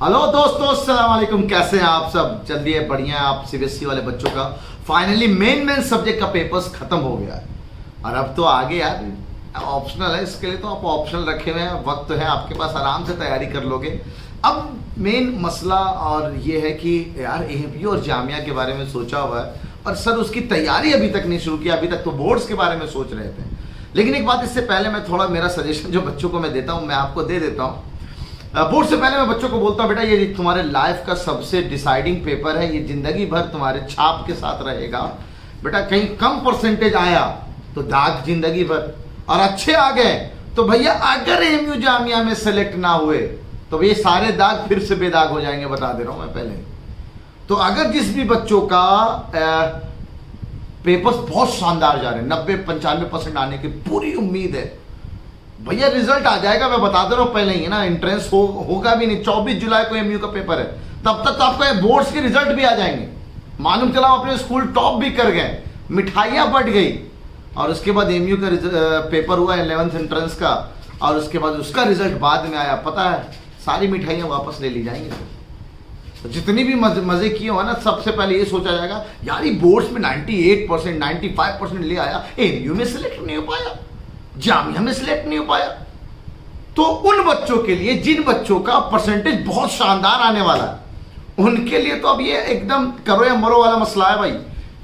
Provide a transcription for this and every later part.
Hello दोस्तों, अस्सलाम वालेकुम। कैसे हैं आप सब? चलिए बढ़िया है। आप सीबीएसई वाले बच्चों का फाइनली मेन सब्जेक्ट का पेपर्स खत्म हो गया है और अब तो आगे यार ऑप्शनल है। इसके लिए तो आप ऑप्शनल रखे हुए हैं, वक्त है आपके पास, आराम से तैयारी कर लोगे। अब मेन मसला और ये है कि यार एएमयू और जामिया के बारे में सोचा हुआ है और सर उसकी तैयारी अभी तक नहीं शुरू की। अभी तक तो बोर्ड्स के बारे में सोच रहे थे। लेकिन एक बात, इससे पहले मैं थोड़ा मेरा सजेशन जो बच्चों को मैं देता हूँ, मैं आपको दे देता हूँ। बोर्ड से पहले मैं बच्चों को बोलता हूँ, बेटा ये तुम्हारे लाइफ का सबसे डिसाइडिंग पेपर है, ये जिंदगी भर तुम्हारे छाप के साथ रहेगा। बेटा कहीं कम परसेंटेज आया तो दाग जिंदगी भर, और अच्छे आ गए तो भैया अगर एएमयू जामिया में सेलेक्ट ना हुए तो ये सारे दाग फिर से बेदाग हो जाएंगे, बता दे रहा हूं मैं पहले। तो अगर जिस भी बच्चों का पेपर्स बहुत शानदार जा रहे हैं, 90-95% आने की पूरी उम्मीद है, भैया रिजल्ट आ जाएगा, मैं बता दे रहा हूं पहले ही, है ना। एंट्रेंस होगा भी नहीं, 24 जुलाई को एएमयू का पेपर है, तब तक तो आपका बोर्ड्स के रिजल्ट भी आ जाएंगे। मालूम चला अपने स्कूल टॉप भी कर गए, मिठाइयां बट गई, और उसके बाद एएमयू का पेपर हुआ 11th एंट्रेंस का, और उसके बाद उसका रिजल्ट बाद में आया। पता है सारी मिठाइयां वापस ले ली जाएंगी। तो जितनी भी मजे किए हो ना, सबसे पहले ये सोचा जाएगा यार ये बोर्ड्स में 98%, 95% ले आया, एएमयू में सिलेक्ट नहीं हो पाया, जामिया में सिलेक्ट नहीं हो पाया। तो उन बच्चों के लिए जिन बच्चों का परसेंटेज बहुत शानदार आने वाला है, उनके लिए तो अब ये एकदम करो या मरो वाला मसला है भाई,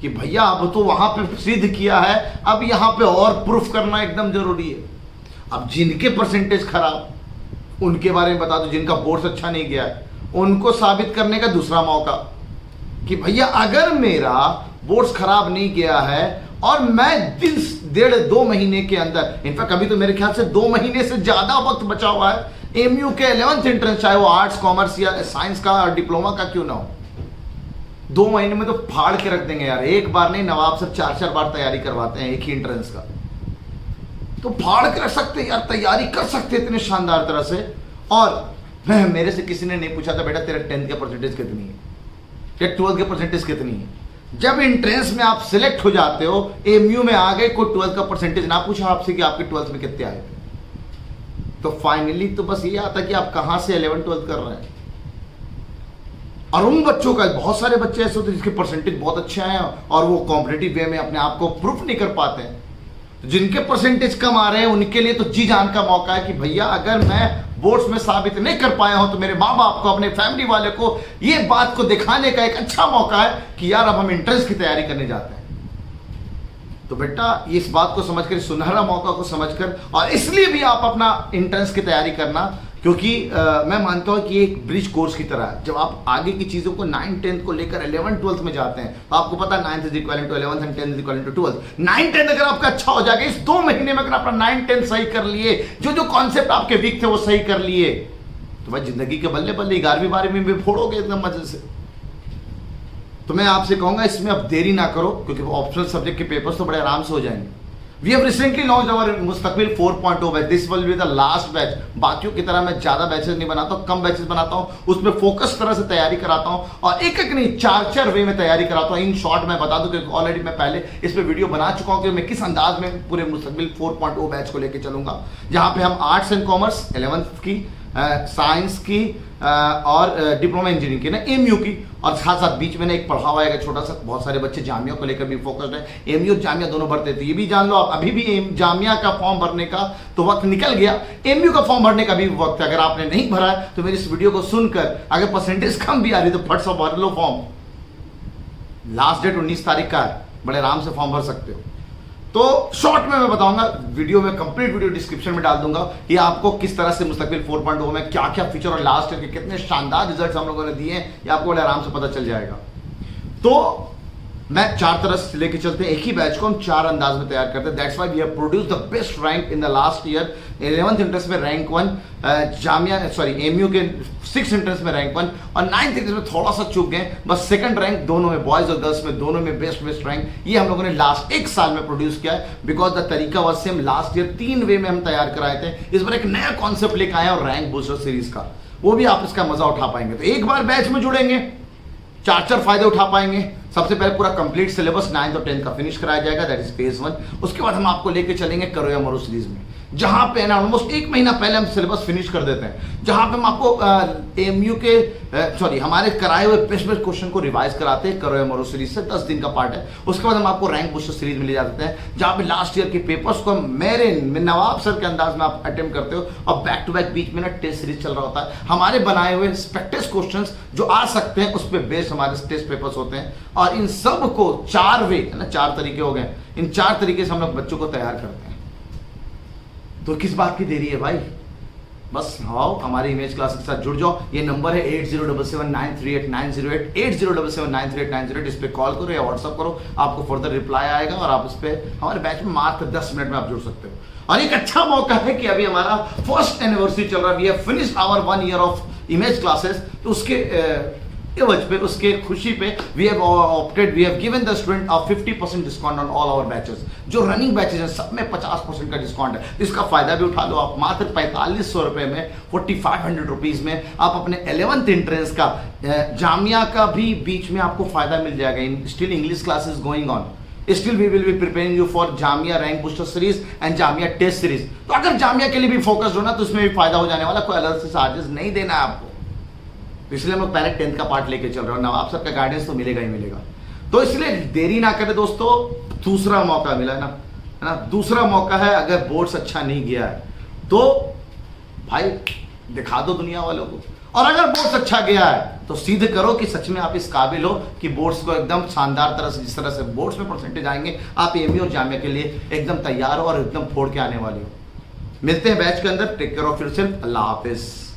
कि भैया अब तो वहां पे सिद्ध किया है, अब यहां पे और प्रूफ करना एकदम जरूरी है। अब जिनके परसेंटेज खराब, उनके बारे में बता दो, जिनका बोर्ड अच्छा नहीं गया है, उनको साबित करने का दूसरा मौका कि भैया अगर मेरा बोर्ड्स खराब नहीं गया है और मैं 1.5-2 महीने के अंदर, इनफैक्ट अभी तो मेरे ख्याल से 2 महीने से ज्यादा वक्त बचा हुआ है एएमयू के 11th एंट्रेंस, चाहे वो आर्ट्स, कॉमर्स या साइंस का और डिप्लोमा का क्यों ना हो, 2 महीने में तो फाड़ के रख देंगे यार। एक बार नहीं, नवाब सर 4-4 बार तैयारी करवाते हैं एक ही एंट्रेंस का, तो फाड़ के रख सकते हैं यार, तैयारी कर सकते हैं इतने शानदार तरह से। और मेरे से किसी ने नहीं पूछा था बेटा तेरे 10th के परसेंटेज कितनी है या 12th के परसेंटेज कितनी है। जब एंट्रेंस में आप सिलेक्ट हो जाते हो, एएमयू में आ गए, कोई 12th का परसेंटेज ना पूछा आपसे कि आपके 12th में कितने आए थे, तो फाइनली तो बस ये आता कि आप कहां से 11th-12th कर रहे हैं। और उन बच्चों का, बहुत सारे बच्चे ऐसे होते हैं जिसके परसेंटेज बहुत अच्छे आए और वो कॉम्पिटिटिव वे में अपने आप को प्रूफ नहीं कर पाते हैं। तो जिनके परसेंटेज कम आ रहे हैं उनके लिए तो जी जान का मौका है कि भैया अगर मैं बोर्ड्स में साबित नहीं कर पाया हूं तो मेरे माँ बाप को, अपने फैमिली वाले को ये बात को दिखाने का एक अच्छा मौका है कि यार अब हम एंट्रेंस की तैयारी करने जाते हैं। तो बेटा इस बात को समझकर, सुनहरा मौका को समझकर, और इसलिए भी आप अपना एंट्रेंस की तैयारी करना, क्योंकि मैं मानता हूं कि एक ब्रिज कोर्स की तरह है। जब आप आगे की चीजों को 9th-10th को लेकर 11th-12th में जाते हैं तो आपको पता है 9th is equal to 11th and 10th is equal to 12th। 9th-10th अगर आपका अच्छा हो जाएगा, इस 2 महीने में अगर अपना 9th-10th सही कर लिए, जो कॉन्सेप्ट आपके वीक थे वो सही कर लिए, तो भाई जिंदगी के बल्ले बल्ले 11वीं-12वीं में भी फोड़ोगे एकदम मजे से। तो मैं आपसे कहूंगा इसमें अब देरी ना करो, क्योंकि ऑप्शनल सब्जेक्ट के पेपर्स तो बड़े आराम से हो जाएंगे। We have recently launched our मुस्तकबिल 4.0 batch. This will be the last batch. बाकियों की तरह मैं ज्यादा बैचेस नहीं बनाता हूँ, कम बैचेस बनाता हूँ, उसमें फोकस तरह से तैयारी कराता हूँ और एक नहीं 4 वे में तैयारी कराता हूँ। इन शॉर्ट मैं बता दूं कि ऑलरेडी मैं पहले इस पे वीडियो बना चुका हूँ कि मैं किस अंदाज में पूरे मुस्तकबिल 4.0 बैच को लेकर चलूंगा, जहां पे हम आर्ट्स एंड कॉमर्स 11th की, साइंस की और डिप्लोमा इंजीनियरिंग की ना, एएमयू की, और साथ साथ बीच में ना एक पढ़ावा आएगा छोटा सा। बहुत सारे बच्चे जामिया को लेकर भी फोकस्ड है, एएमयू जामिया दोनों भरते थे, ये भी जान लो आप। अभी भी जामिया का फॉर्म भरने का तो वक्त निकल गया, एएमयू का फॉर्म भरने का भी वक्त है। अगर आपने नहीं भरा है तो मेरी इस वीडियो को सुनकर अगर परसेंटेज कम भी आ रही तो फट से भर लो फॉर्म। लास्ट डेट 19 तारीख का है, बड़े आराम से फॉर्म भर सकते हो। तो शॉर्ट में मैं बताऊंगा, वीडियो में कंप्लीट वीडियो डिस्क्रिप्शन में डाल दूंगा कि आपको किस तरह से मुस्तकबिल 4.0 में क्या क्या फीचर और लास्ट ईयर के कितने शानदार रिजल्ट्स हम लोगों ने दिए हैं, ये आपको बड़े आराम से पता चल जाएगा। तो मैं 4 तरह से लेके चलते हैं, एक ही बैच को हम 4 अंदाज में तैयार करते हैं। That's why we have produced the best rank in the last year. 11th entrance में रैंक 1, एएमयू के 6th एंट्रेंस में रैंक 1 और 9th एंट्रेंस में थोड़ा सा चूक गए, बस 2nd रैंक दोनों में, बॉयज और गर्ल्स में दोनों में बेस्ट रैंक ये हम लोगों ने लास्ट 1 साल में प्रोड्यूस किया है। बिकॉज द तरीका वाज सेम। लास्ट ईयर 3 वे में हम तैयार कराए थे, इस बार एक नया कॉन्सेप्ट लेकर आए और रैंक बूस्टर सीरीज का, वो भी आप इसका मजा उठा पाएंगे। तो एक बार बैच में जुड़ेंगे 4 फायदे उठा पाएंगे। सबसे पहले पूरा कंप्लीट सिलेबस 9th और 10th का फिनिश कराया जाएगा, दैट इज फेज 1। उसके बाद हम आपको लेके चलेंगे करो या मरो सीरीज में। जहां पे ना ऑलमोस्ट 1 महीना पहले हम सिलेबस फिनिश कर देते हैं, जहां पे हम आपको एमयू के हमारे कराए हुए बेस्ट क्वेश्चन को रिवाइज कराते हैं करो मरो सीरीज से, 10 दिन का पार्ट है। उसके बाद हम आपको रैंक बूस्टर सीरीज में ले जाते हैं, जहां पे लास्ट ईयर के पेपर्स को मेरे नवाब सर के अंदाज में आप अटेम्प्ट करते हो, और बैक टू बैक बीच में ना टेस्ट सीरीज चल रहा होता है। हमारे बनाए हुए प्रैक्टिस क्वेश्चंस जो आ सकते हैं उस पर बेस्ड हमारे टेस्ट पेपर्स होते हैं, और इन सब को 4 वे है ना, 4 तरीके हो गए, इन 4 तरीके से हम लोग बच्चों को तैयार करते हैं। तो किस बात की देरी है भाई, बस आओ हमारी इमेज क्लास के साथ जुड़ जाओ। ये नंबर है 8077938908, 8077938908। इस पे कॉल करो या व्हाट्सअप करो, आपको फर्दर रिप्लाई आएगा, और आप इस पे हमारे बैच में मात्र 10 मिनट में आप जुड़ सकते हो। और एक अच्छा मौका है कि अभी हमारा फर्स्ट एनिवर्सरी चल रहा है, we have finished our 1 year of image classes, तो उसके एवज पे, उसके खुशी पे we have given the student a 50% discount on all our batches. जो रनिंग बैचेस हैं सब में 50% का डिस्काउंट है, इसका फायदा भी उठा लो आप। मात्र 4500 रुपए में, 4500 रुपीज में आप अपने 11th एंट्रेंस का जामिया का भी बीच में आपको फायदा मिल जाएगा। Still English classes going on, still we will be preparing you for Jamia rank booster series and Jamia test series. तो अगर जामिया के लिए भी फोकस हो ना, तो उसमें भी फायदा हो जाने वाला, कोई अलग से चार्जेस नहीं देना है आपको। इसलिए हम लोग पहले 10th का पार्ट लेके चल रहे हो, नवाब सर का गाइडेंस तो मिलेगा ही मिलेगा। तो इसलिए देरी ना करें दोस्तों, दूसरा मौका मिला है ना, दूसरा मौका है। अगर बोर्ड्स अच्छा नहीं गया है तो भाई दिखा दो दुनिया वालों को, और अगर बोर्ड्स अच्छा गया है तो सिद्ध करो कि सच में आप इस काबिल हो कि बोर्ड्स को एकदम शानदार तरह से, जिस तरह से बोर्ड्स में परसेंटेज आएंगे, आप एमयू और जामिया के लिए एकदम तैयार हो और एकदम फोड़ के आने वाले हो। मिलते हैं बैच के अंदर, टेक केयर ऑफ योरसेल्फ, अल्लाह हाफिज।